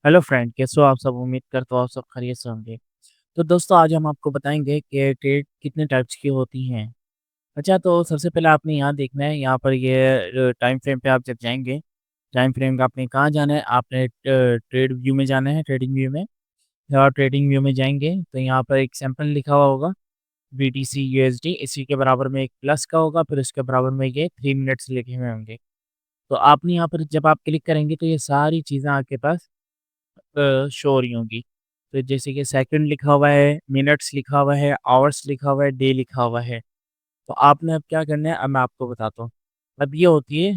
Hello friend, कैसे हो आप सब? उम्मीद करता हूँ आप सब खैरियत से होंगे। तो दोस्तों, आज हम आपको बताएँगे कि ट्रेड कितने टाइप्स की होती हैं। अच्छा, तो सबसे पहले आपने यहाँ देखना है, यहाँ पर ये टाइम फ्रेम पे आप जब जाएँगे, टाइम फ्रेम का आपने कहाँ जाना है? आपने ट्रेड व्यू में जाना है, ट्रेडिंग व्यू में। जब आप ट्रेडिंग व्यू में जाएँगे, तो यहाँ पर एक सैंपल लिखा हुआ होगा, बीटीसी यूएसडी, इसी के बराबर में एक प्लस का होगा, फिर उसके बराबर में ये 3 मिनट्स लिखे हुए होंगे। तो आपने यहाँ पर जब आप क्लिक करेंगे, तो ये सारी चीज़ें आपके पास शो हो रही होंगी। तो जैसे कि सेकंड लिखा हुआ है, मिनट्स लिखा हुआ है, आवर्स लिखा हुआ है, डे लिखा हुआ है। तो आपने अब क्या करना है, अब मैं आपको बताता हूँ। अब ये होती है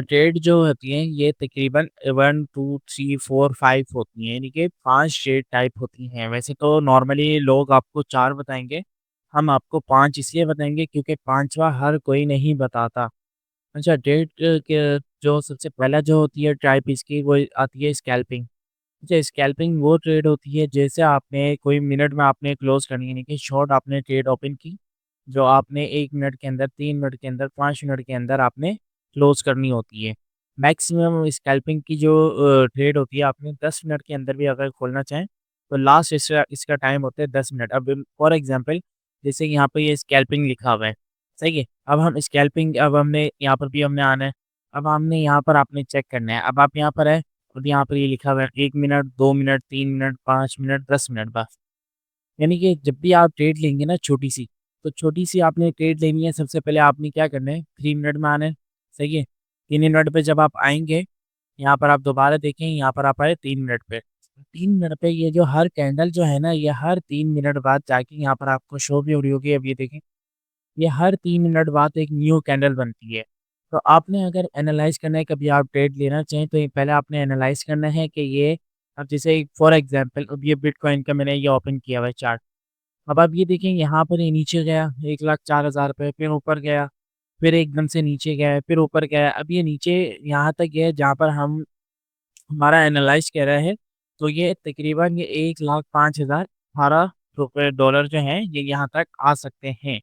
ट्रेड जो होती है, ये तकरीबन 1, 2, 3, 4, 5 होती हैं, यानी कि 5 ट्रेड टाइप होती हैं। वैसे तो नॉर्मली लोग आपको 4 बताएँगे, हम आपको 5 इसलिए बताएँगे क्योंकि 5वाँ हर कोई नहीं बताता। अच्छा, ट्रेड के जो सबसे पहला जो होती है टाइप इसकी, वो आती है स्कैल्पिंग। अच्छा, स्कैल्पिंग वो ट्रेड होती है जैसे आपने कोई मिनट में आपने क्लोज़ करनी है, यानी कि शॉर्ट आपने ट्रेड ओपन की, जो आपने 1 मिनट के अंदर, 3 मिनट के अंदर, 5 मिनट के अंदर आपने क्लोज़ करनी होती है। मैक्सिमम स्कैल्पिंग की जो ट्रेड होती है, आपने 10 मिनट के अंदर भी अगर खोलना चाहें, तो लास्ट इसका इसका टाइम होता है 10 मिनट। अब फॉर एग्ज़ाम्पल, जैसे यहाँ पे ये स्कैल्पिंग लिखा हुआ है, सही है? अब हम स्कैल्पिंग, अब हमने यहाँ पर भी हमने आना है। अब हमने यहाँ पर आपने चेक करना है। अब आप यहाँ पर है, और यहाँ पर ये लिखा हुआ है 1 minute, 2 minute, 3 minute, 5 minute, 10 minute बस। यानी कि जब भी आप ट्रेड लेंगे ना छोटी-सी, तो छोटी-सी आपने ट्रेड लेनी है, सबसे पहले आपने क्या करना है, 3 मिनट में आना है, सही है? 3 मिनट पे जब आप आएँगे, यहाँ पर आप दोबारा देखें, यहाँ पर आप आए 3 मिनट पे। 3 मिनट पे ये जो हर कैंडल जो है ना, ये हर 3 मिनट बाद जाके यहाँ पर आपको शो भी हो रही होगी, अब ये देखें। ये हर 3 मिनट बाद एक न्यू कैंडल बनती है। तो आपने अगर एनालाइज़ करना है, कभी आप ट्रेड लेना चाहें, तो ये पहले आपने एनालाइज़ करना है कि ये, अब जैसे फॉर एग्ज़ाम्पल, अब ये बिटकॉइन का मैंने ये ओपन किया हुआ है चार्ट। अब आप ये देखें, यहाँ पर ये नीचे गया 1,04,000 पे, फिर ऊपर गया, फिर एकदम से नीचे गया, फिर ऊपर गया। अब ये नीचे यहाँ तक गया जहाँ पर हम हमारा एनालाइज़ कह रहा है, तो ये तकरीबन ये 1,05,018 रुपए डॉलर जो हैं, ये यहाँ तक आ सकते हैं।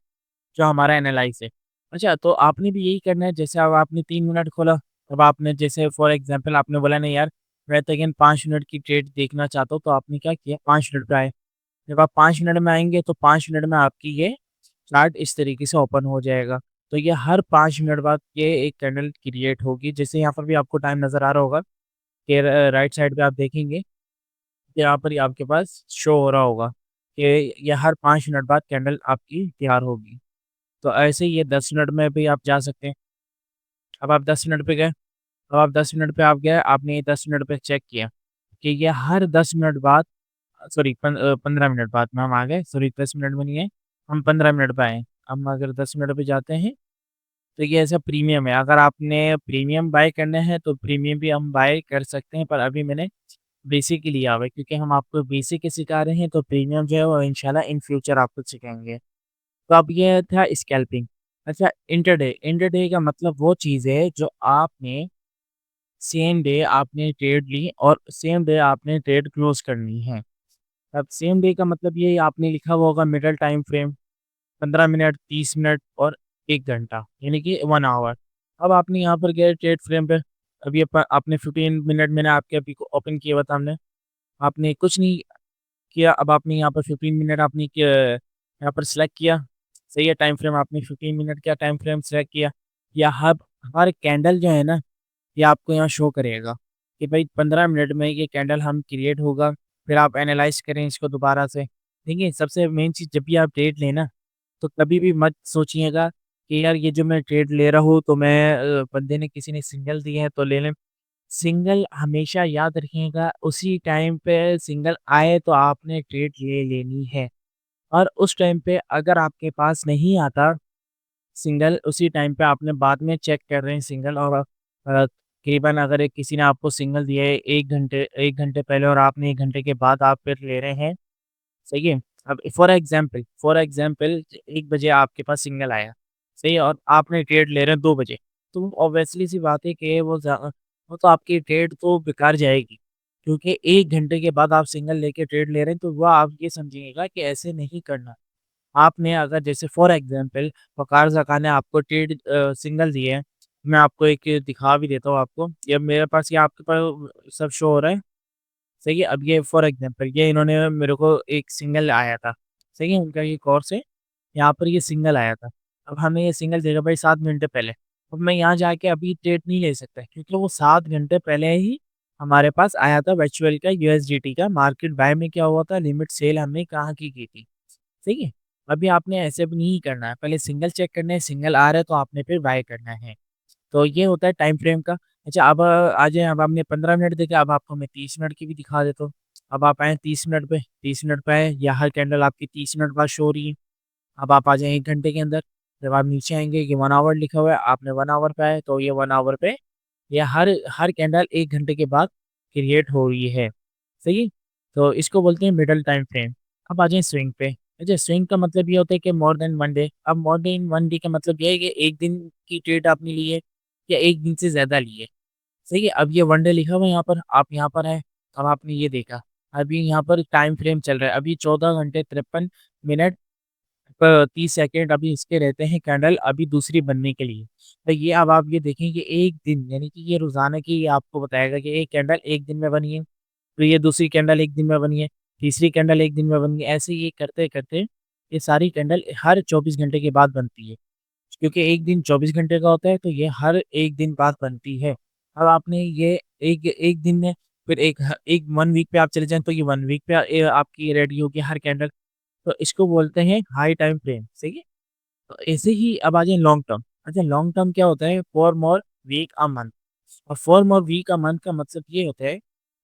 जो हमारा एनालाइज़ है। अच्छा, तो आपने भी यही करना है, जैसे अब आपने 3 मिनट खोला, अब आपने जैसे फॉर एग्ज़ाम्पल आपने बोला नहीं यार, मैं तो अगेन 5 मिनट की ट्रेड देखना चाहता हूँ, तो आपने क्या किया, 5 मिनट पे आए। जब आप 5 मिनट में आएँगे, तो 5 मिनट में आपकी ये चार्ट इस तरीके से ओपन हो जाएगा। तो ये हर 5 मिनट बाद ये एक कैंडल क्रिएट होगी, जैसे यहाँ पर भी आपको टाइम नज़र आ रहा होगा कि राइट साइड पे आप देखेंगे, यहाँ पर ही आपके पास शो हो रहा होगा कि ये हर 5 मिनट बाद कैंडल आपकी तैयार होगी। तो ऐसे ही ये 10 मिनट में भी आप जा सकते हैं। अब आप 10 मिनट पे गए, अब आप 10 मिनट पे आप गए, आपने ये 10 मिनट पे चेक किया कि ये हर 10 मिनट बाद, सॉरी 15 मिनट बाद में हम आ गए, सॉरी 10 मिनट में नहीं है, हम 15 मिनट पे आए। हम अगर 10 मिनट पे जाते हैं, तो ये ऐसा प्रीमियम है, अगर आपने प्रीमियम बाय करना है, तो प्रीमियम भी हम बाय कर सकते हैं, पर अभी मैंने बेसिक ही लिया हुआ है, क्योंकि हम आपको बेसिक ही सिखा रहे हैं, तो प्रीमियम जो है वो इंशाल्लाह इन फ्यूचर आपको सिखाएँगे। तो अब ये था स्कैल्पिंग। अच्छा, इंटरडे, इंटरडे का मतलब वो चीज़ है जो आपने सेम डे आपने ट्रेड ली और सेम डे आपने ट्रेड क्लोज़ करनी है। अब सेम डे का मतलब ये आपने लिखा हुआ होगा middle time frame, 15 minute, 30 minute और 1 घंटा, यानी कि 1 आवर। अब आपने यहाँ पर गए ट्रेड फ्रेम पे, अब ये प आपने 15 मिनट मैंने आपके अभी को ओपन किया हुआ था हमने, आपने कुछ नहीं किया, अब आपने यहाँ पर 15 मिनट आपने यहाँ पर सिलेक्ट किया, सही है, टाइम फ्रेम आपने 15 मिनट का टाइम फ्रेम सिलेक्ट किया, या हर कैंडल जो है ना, ये आपको यहाँ शो करेगा कि भाई 15 मिनट में ये कैंडल हम क्रिएट होगा, फिर आप एनालाइज़ करें इसको दोबारा से। देखिए, सबसे मेन चीज़, जब भी आप ट्रेड लें ना, तो कभी भी मत सोचिएगा कि यार ये जो मैं ट्रेड ले रहा हूँ, तो मैं बंदे ने किसी ने सिग्नल दिए हैं तो ले लें। सिंगल हमेशा याद रखिएगा, उसी टाइम पे सिंगल आए तो आपने ट्रेड ले लेनी है, और उस टाइम पे अगर आपके पास नहीं आता सिंगल, उसी टाइम पे आपने बाद में चेक कर रहे हैं सिंगल, और करीबन अगर एक किसी ने आपको सिग्नल दिया है 1 घंटे पहले, और आपने 1 घंटे के बाद आप फिर ले रहे हैं, सही है? अब फॉर एग्ज़ाम्पल 1 बजे आपके पास सिग्नल आया, सही है? और आपने ट्रेड ले रहे हैं 2 बजे, तो ऑब्वियसली सी बात है कि वो तो आपकी ट्रेड तो बेकार जाएगी, क्योंकि 1 घंटे के बाद आप सिग्नल लेके ट्रेड ले रहे हैं, तो वो आप ये समझिएगा कि ऐसे नहीं करना। आपने अगर जैसे फॉर एग्ज़ाम्पल वक़ार ज़का ने आपको सिग्नल दिए हैं, मैं आपको एक दिखा भी देता हूँ आपको। ये मेरे पास ये आपके पास सब शो हो रहा है। सही है? अब ये फॉर एग्ज़ाम्पल ये इन्होंने मेरे को एक सिंगल आया था। सही है? उनका ये कोर्स है, यहाँ पर ये सिंगल आया था। अब हमें ये सिंगल देगा भाई 7 घंटे पहले। अब मैं यहाँ जाके अभी ट्रेड नहीं ले सकता क्योंकि वो 7 घंटे पहले ही हमारे पास आया था वर्चुअल का यूएसडीटी का मार्केट बाय में क्या हुआ था, लिमिट सेल हमने कहाँ की थी। सही है? अभी आपने ऐसे भी नहीं करना है, पहले सिंगल चेक करना है, सिंगल आ रहा है तो आपने फिर बाय करना है। तो ये होता है टाइम फ्रेम का। अच्छा अब आ जाएँ, अब आपने 15 मिनट देखे, अब आपको मैं 30 मिनट की भी दिखा देता हूँ। अब आप आए 30 मिनट पे, 30 मिनट पे आए, या हर कैंडल आपकी 30 मिनट बाद शो हो रही है। अब आप आ जाएँ 1 घंटे के अंदर, जब आप नीचे आएँगे ये 1 आवर लिखा हुआ है, आपने 1 आवर पे आए तो ये 1 आवर पे ये हर हर कैंडल 1 घंटे के बाद क्रिएट हो रही है। सही है? तो इसको बोलते हैं मिडल टाइम फ्रेम। अब आ जाएँ स्विंग पे। अच्छा स्विंग का मतलब ये होता है कि मोर देन 1 डे। अब मोर देन 1 डे का मतलब ये है कि 1 दिन की ट्रेड आपने ली है या 1 दिन से ज़्यादा ली है। सही है? अब ये 1 डे लिखा हुआ है यहाँ पर, आप यहाँ पर हैं, अब आपने ये देखा। अभी यहाँ पर टाइम फ्रेम चल रहा है, अभी 14 घंटे 53 मिनट 30 सेकंड अभी इसके रहते हैं कैंडल अभी दूसरी बनने के लिए। तो ये अब आप ये देखें कि 1 दिन यानी कि ये रोज़ाना की आपको बताएगा कि एक कैंडल 1 दिन में बनी है, फिर ये दूसरी कैंडल 1 दिन में बनी है, तीसरी कैंडल 1 दिन में बनी है, ऐसे ये करते-करते ये सारी कैंडल हर 24 घंटे के बाद बनती है। क्योंकि 1 दिन 24 घंटे का होता है तो ये हर 1 दिन बाद बनती है। अब आपने ये एक 1 दिन में फिर एक 1 वीक पे आप चले जाएँ तो ये 1 वीक पे आपकी रेडी होगी हर कैंडल। तो इसको बोलते हैं हाई टाइम फ्रेम, सही है? तो ऐसे ही अब आ जाए लॉन्ग टर्म। अच्छा लॉन्ग टर्म क्या होता है? For more week a month. और for more week a month का मतलब ये होता है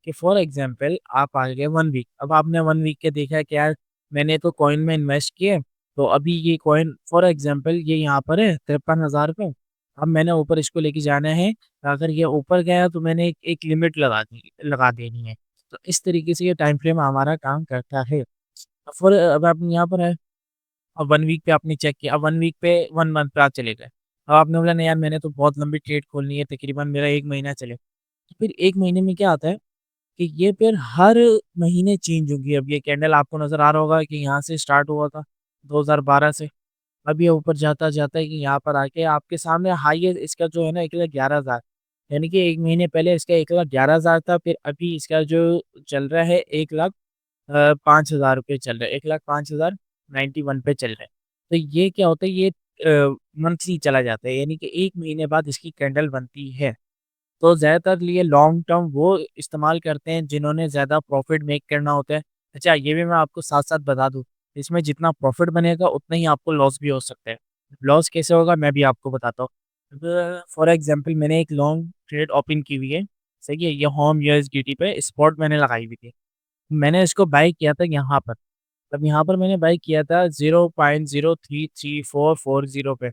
कि फॉर एग्ज़ाम्पल आप आ गए 1 वीक, अब आपने 1 वीक के देखा है कि यार मैंने तो कॉइन में इन्वेस्ट किया है, तो अभी ये कॉइन फॉर एग्ज़ाम्पल ये यहाँ पर है 53,000 पे, अब मैंने ऊपर इसको लेके जाना है, अगर ये ऊपर गया तो मैंने एक लिमिट लगा देनी है। तो इस तरीके से ये टाइम फ्रेम हमारा काम करता है। फॉर अब आप यहाँ पर है, अब 1 वीक पे आपने चेक किया, अब 1 वीक पे 1 मंथ पे आप चले गए। अब आपने बोला नहीं यार मैंने तो बहुत लंबी ट्रेड खोलनी है, तकरीबन मेरा 1 महीना चले। तो फिर 1 महीने में क्या आता है कि ये फिर हर महीने चेंज होगी। अब ये कैंडल आपको नज़र आ रहा होगा कि यहाँ से स्टार्ट हुआ था 2012 से। अब ये ऊपर जाता-जाता है कि यहाँ पर आके आपके सामने हाईएस्ट इसका जो है ना 1,11,000 यानी कि 1 महीने पहले इसका 1,11,000 था, फिर अभी इसका जो चल रहा है 1,00,000 ₹5,000 चल रहा है, 1,05,091 पे चल रहा है। तो ये क्या होता है ये मंथली चला जाता है यानी कि 1 महीने बाद इसकी कैंडल बनती है। तो ज़्यादातर लिए लॉन्ग टर्म वो इस्तेमाल करते हैं जिन्होंने ज़्यादा प्रॉफ़िट मेक करना होता है। अच्छा ये भी मैं आपको साथ-साथ बता दूँ, इसमें जितना प्रॉफ़िट बनेगा उतना ही आपको लॉस भी हो सकता है। लॉस कैसे होगा मैं भी आपको बताता हूँ। अब फॉर एग्ज़ाम्पल मैंने एक लॉन्ग ट्रेड ओपन की हुई है, सही है? ये होम यूएसडीटी पे स्पॉट मैंने लगाई हुई थी। मैंने इसको बाय किया था यहाँ पर, तब यहाँ पर मैंने बाय किया था 0.0334440 पे,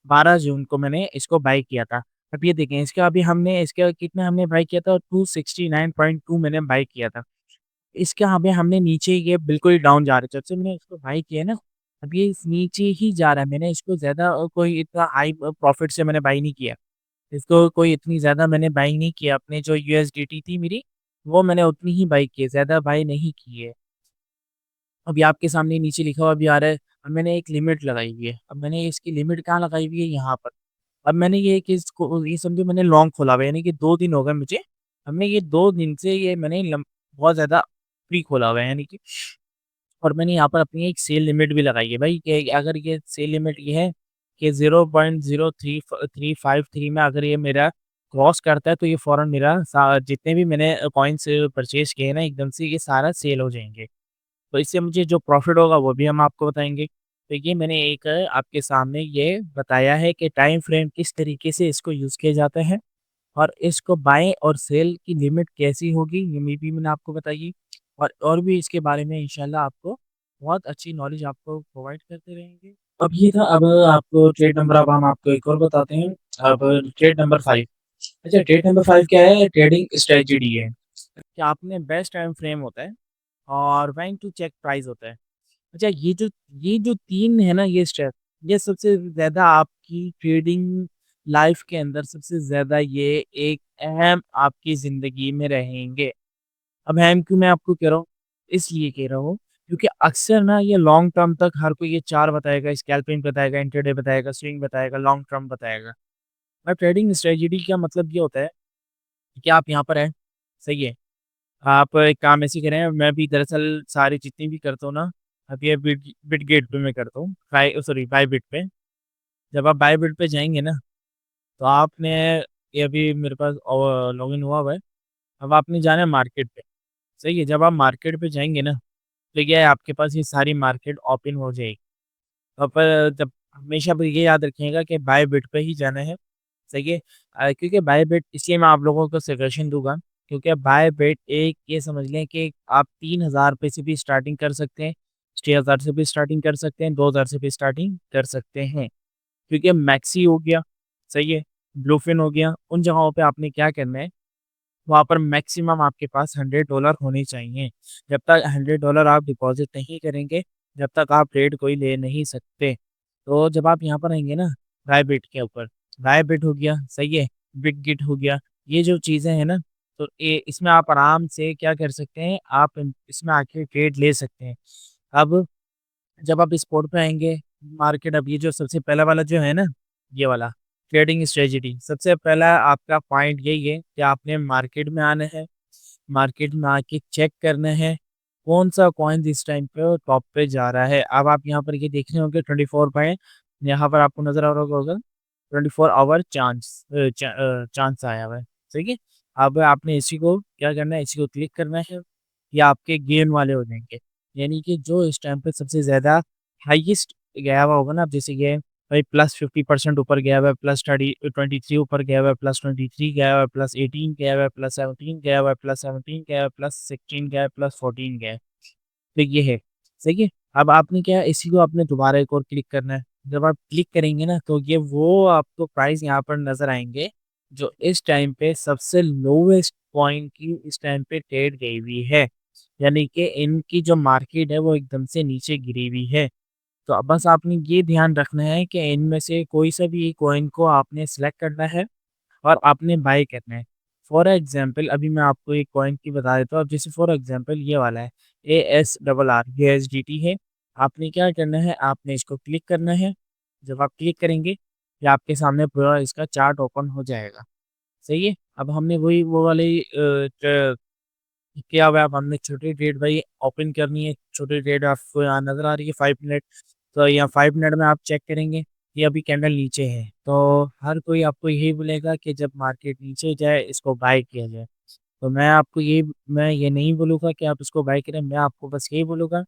12 जून को मैंने इसको बाय किया था। अब ये देखें इसका अभी हमने इसका कितना हमने बाय किया था 269.2 मैंने बाय किया था। इसका अभी हमने नीचे ये बिल्कुल डाउन जा रहा है, जब से मैंने इसको बाय किया है ना, अब ये इस नीचे ही जा रहा है। मैंने इसको ज़्यादा कोई इतना हाई प्रॉफ़िट से मैंने बाय नहीं किया। इसको कोई इतनी ज़्यादा मैंने बाय नहीं किया, अपनी जो यूएसडीटी थी मेरी, वो मैंने उतनी ही बाय की है, ज़्यादा बाय नहीं की है। अभी आपके सामने नीचे लिखा हुआ भी आ रहा है, अब मैंने एक लिमिट लगाई हुई है। अब मैंने इसकी लिमिट कहाँ लगाई हुई है? यहाँ पर। अब मैंने ये कि इसको ये समझो मैंने लॉन्ग खोला हुआ है, यानी कि 2 दिन हो गए मुझे। अब मैं ये 2 दिन से ये मैंने बहुत ज़्यादा फ्री खोला हुआ है, यानी कि और मैंने यहाँ पर अपनी एक सेल लिमिट भी लगाई है भाई कि अगर ये सेल लिमिट ये है कि 0.0353 में अगर ये मेरा क्रॉस करता है तो ये फ़ौरन मेरा जितने भी मैंने कॉइन्स परचेज़ किए हैं ना एकदम से ये सारा सेल हो जाएँगे। तो इससे मुझे जो प्रॉफ़िट होगा वो भी हम आपको बताएँगे। तो ये मैंने एक आपके सामने ये बताया है कि टाइम फ्रेम किस तरीके से इसको यूज़ किए जाते हैं और इसको बाय और सेल की लिमिट कैसी होगी ये भी मैंने आपको बताई और भी इसके बारे में इंशाल्लाह आपको बहुत अच्छी नॉलेज आपको प्रोवाइड करते रहेंगे। अब ये था अब आपको ट्रेड नंबर अब हम आपको एक और बताते हैं। अब ट्रेड नंबर 5 अच्छा ट्रेड नंबर 5 क्या है? ट्रेडिंग स्ट्रेटजी है। कि आपने बेस्ट टाइम फ्रेम होता है और व्हेन टू चेक प्राइस होता है। अच्छा ये जो 3 है ना ये स्टेप, ये सबसे ज़्यादा आपकी ट्रेडिंग लाइफ़ के अंदर सबसे ज़्यादा ये एक अहम आपकी ज़िंदगी में रहेंगे। अब अहम क्यों मैं आपको कह रहा हूँ? इसलिए कह रहा हूँ क्योंकि अक्सर ना ये लॉन्ग टर्म तक हर कोई ये 4 बताएगा, स्कैल्पिंग बताएगा, इंट्राडे बताएगा, स्विंग बताएगा, लॉन्ग टर्म बताएगा। और ट्रेडिंग स्ट्रेटजी का मतलब ये होता है कि आप यहाँ पर हैं, सही है। आप एक काम ऐसे करें, मैं भी दरअसल सारी जितनी भी करता हूँ ना, अब ये बिटगेट पे मैं करता हूँ, बायबिट पे। जब आप बायबिट पे जाएँगे ना, तो आपने ये अभी मेरे पास लॉगिन हुआ है। अब आपने जाना है मार्केट पे, सही है। जब आप मार्केट पे जाएँगे ना, तो क्या है आपके पास ये सारी मार्केट ओपन हो जाएगी। पर जब हमेशा आप ये याद रखिएगा कि बायबिट पे ही जाना है, सही है। क्योंकि बायबिट इसलिए मैं आप लोगों को सजेशन दूँगा, क्योंकि बायबिट एक ये समझ लें कि आप 3000 रुपए से भी स्टार्टिंग कर सकते हैं, 6000 से भी स्टार्टिंग कर सकते हैं, 2000 से भी स्टार्टिंग कर सकते हैं। क्योंकि मैक्सी हो गया, सही है, ब्लूफ़िन हो गया, उन जगहों पे आपने क्या करना है, वहाँ पर मैक्सिमम आपके पास $100 होने चाहिए। जब तक $100 आप डिपॉज़िट नहीं करेंगे, जब तक आप ट्रेड कोई ले नहीं सकते। तो जब आप यहाँ पर आएँगे ना, बायबिट के ऊपर, बायबिट हो गया, सही है, बिटगिट हो गया, ये जो चीज़ें हैं ना, तो ये इसमें आप आराम से क्या कर सकते हैं, आप इसमें आके ट्रेड ले सकते हैं। अब जब आप स्पॉट पे आएँगे, मार्केट अब ये जो सबसे पहला वाला जो है ना, ये वाला ट्रेडिंग स्ट्रेटजी, सबसे पहला आपका पॉइंट यही है कि आपने मार्केट में आना है, मार्केट में आके चेक करना है, कौन-सा कॉइन इस टाइम पे टॉप पे जा रहा है। अब आप यहाँ पर ये देख रहे होंगे 24 पॉइंट, यहाँ पर आपको नज़र आ रहा होगा 24 आवर चांस आया हुआ है, ठीक है। अब आपने इसी को क्या करना है, इसी को क्लिक करना है, ये आपके गेम वाले हो जाएँगे। यानी कि जो इस टाइम पे सबसे ज़्यादा हाईएस्ट गया हुआ होगा ना, अब जैसे ये भाई प्लस 50% ऊपर गया हुआ है, प्लस 23 ऊपर गया हुआ है, प्लस 23 गया हुआ है, प्लस 18 गया हुआ है, प्लस 17 गया हुआ है, प्लस 17 गया हुआ है, प्लस 16 गया है, प्लस 14 गया है। तो ये है, सही है। अब आपने क्या है, इसी को आपने दोबारा एक और क्लिक करना है। जब आप क्लिक करेंगे ना, तो ये वो आपको प्राइस यहाँ पर नज़र आएँगे, जो इस टाइम पे सबसे लोवेस्ट पॉइंट की इस टाइम पे ट्रेड गई हुई है। यानी कि इनकी जो मार्केट है वो एकदम से नीचे गिरी हुई है। तो अब बस आपने ये ध्यान रखना है कि इनमें से कोई सा भी कॉइन को आपने सेलेक्ट करना है और आपने बाय करना है। फॉर एग्ज़ाम्पल अभी मैं आपको एक कॉइन की बता देता हूँ। अब जैसे फॉर एग्ज़ाम्पल ये वाला है, ASRR USDT है। आपने क्या करना है, आपने इसको क्लिक करना है। जब आप क्लिक करेंगे, ये आपके सामने पूरा इसका चार्ट ओपन हो जाएगा, सही है। अब हमने वही वो वाली किया हुआ है, अब हमने छोटी ट्रेड भाई ओपन करनी है। छोटी ट्रेड आपको यहाँ नज़र आ रही है 5 मिनट, तो यहाँ 5 मिनट में आप चेक करेंगे, ये अभी कैंडल नीचे है। तो हर कोई आपको यही बोलेगा कि जब मार्केट नीचे जाए इसको बाय किया जाए। तो मैं ये नहीं बोलूँगा कि आप इसको बाय करें, मैं आपको बस यही बोलूँगा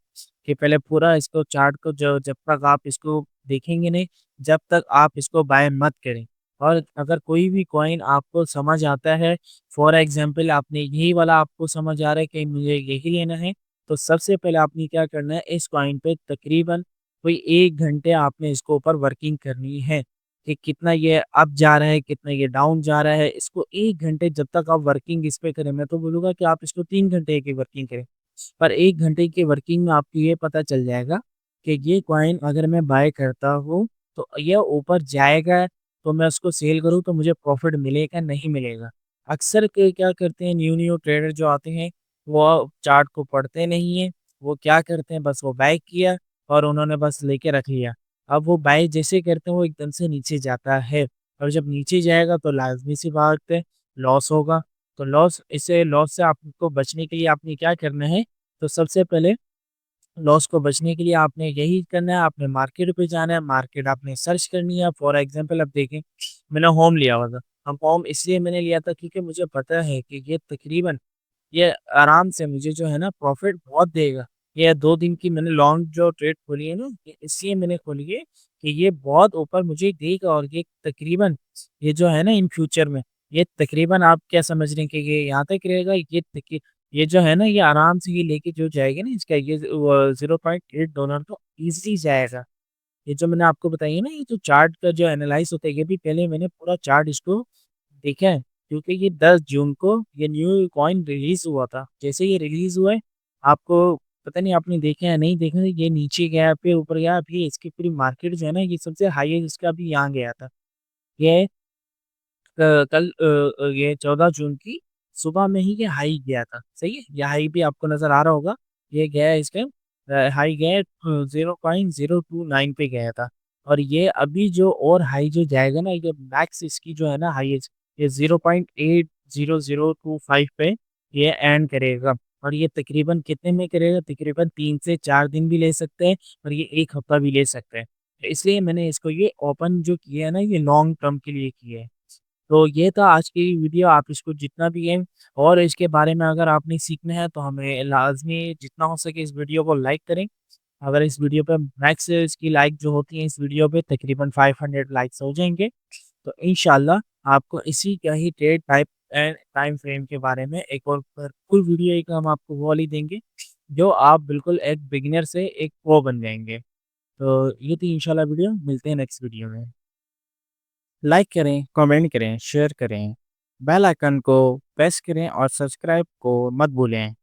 कि पहले पूरा इसको चार्ट को जो जब तक आप इसको देखेंगे नहीं, जब तक आप इसको बाय मत करें। और अगर कोई भी कॉइन आपको समझ आता है, फॉर एग्ज़ाम्पल आपने यही वाला आपको समझ आ रहा है कि मुझे यही लेना है, तो सबसे पहले आपने क्या करना है, इस कॉइन पे तकरीबन कोई 1 घंटे आपने इसके ऊपर वर्किंग करनी है, कि कितना ये अप जा रहा है, कितना ये डाउन जा रहा है। इसको 1 घंटे जब तक आप वर्किंग इस पे करें, मैं तो बोलूँगा कि आप इसको 3 घंटे की वर्किंग करें। पर 1 घंटे की वर्किंग में आपको ये पता चल जाएगा कि ये कॉइन अगर मैं बाय करता हूँ, तो ये ऊपर जाएगा, तो मैं उसको सेल करूँ तो मुझे प्रॉफ़िट मिलेगा, नहीं मिलेगा। अक्सर के क्या करते हैं, न्यू ट्रेडर जो आते हैं, वो चार्ट को पढ़ते नहीं हैं, वो क्या करते हैं, बस वो बाय किया और उन्होंने बस लेके रख लिया। अब वो बाय जैसे करते हैं वो एकदम से नीचे जाता है, और जब नीचे जाएगा तो लाज़मी-सी बात है लॉस होगा। तो लॉस से आपको बचने के लिए आपने क्या करना है, तो सबसे पहले लॉस को बचने के लिए आपने यही करना है, आपने मार्केट पे जाना है, मार्केट आपने सर्च करनी है। फॉर एग्ज़ाम्पल अब देखें, मैंने होम लिया हुआ था। अब होम इसलिए मैंने लिया था क्योंकि मुझे पता है कि ये तकरीबन ये आराम से मुझे जो है ना प्रॉफ़िट बहुत देगा। ये 2 दिन की मैंने लॉन्ग जो ट्रेड खोली है ना, ये इसलिए मैंने खोली है कि ये बहुत ऊपर मुझे देगा, और ये तकरीबन ये जो है ना इन फ्यूचर में, ये तकरीबन आप क्या समझ रहे हैं कि ये यहाँ तक रहेगा, ये जो है ना ये आराम से ये लेके जो जाएगा ना, इसका ये $0.8 तो ईज़िली जाएगा। ये जो मैंने आपको बताई है ना, ये जो चार्ट का जो एनालाइज़ होता है, ये भी पहले मैंने पूरा चार्ट इसको देखा है, क्योंकि ये 10 जून को ये न्यू कॉइन रिलीज़ हुआ था। जैसे ये रिलीज़ हुआ है, आपको पता नहीं आपने देखा है या नहीं देखा, ये नीचे गया फिर ऊपर गया, फिर इसकी पूरी मार्केट जो है ना, ये सबसे हाईएस्ट इसका अभी यहाँ गया था। ये कल ये 14 जून की सुबह में ही ये हाई गया था, सही है? ये हाई भी आपको नज़र आ रहा होगा, ये गया है इस टाइम हाई गया है 0.029 पे गया था। और ये अभी जो और हाई जो जाएगा ना, ये मैक्स इसकी जो है ना हाईएस्ट, ये 0.80025 पे ये एंड करेगा। और ये तकरीबन कितने में करेगा? तकरीबन 3 से 4 दिन भी ले सकते हैं और ये 1 हफ्ता भी ले सकते हैं। तो इसलिए मैंने इसको ये ओपन जो किया है ना, ये लॉन्ग टर्म के लिए किया है। तो ये था आज की वीडियो, आप इसको जितना भी है और इसके बारे में अगर आपने सीखना है तो हमें लाज़मी जितना हो सके इस वीडियो को लाइक करें। अगर इस वीडियो पे मैक्स इसकी लाइक जो होती है इस वीडियो पे तकरीबन 500 लाइक्स हो जाएँगे, तो इंशाल्लाह आपको इसी का ही trade type and time frame के बारे में एक और फुल वीडियो एक हम आपको वो वाली देंगे, जो आप बिल्कुल एक बिगिनर से एक प्रो बन जाएँगे। तो ये थी इंशाल्लाह वीडियो, मिलते हैं नेक्स्ट वीडियो में। लाइक करें, कमेंट करें, शेयर करें, बेल आइकन को प्रेस करें और सब्सक्राइब को मत भूलें।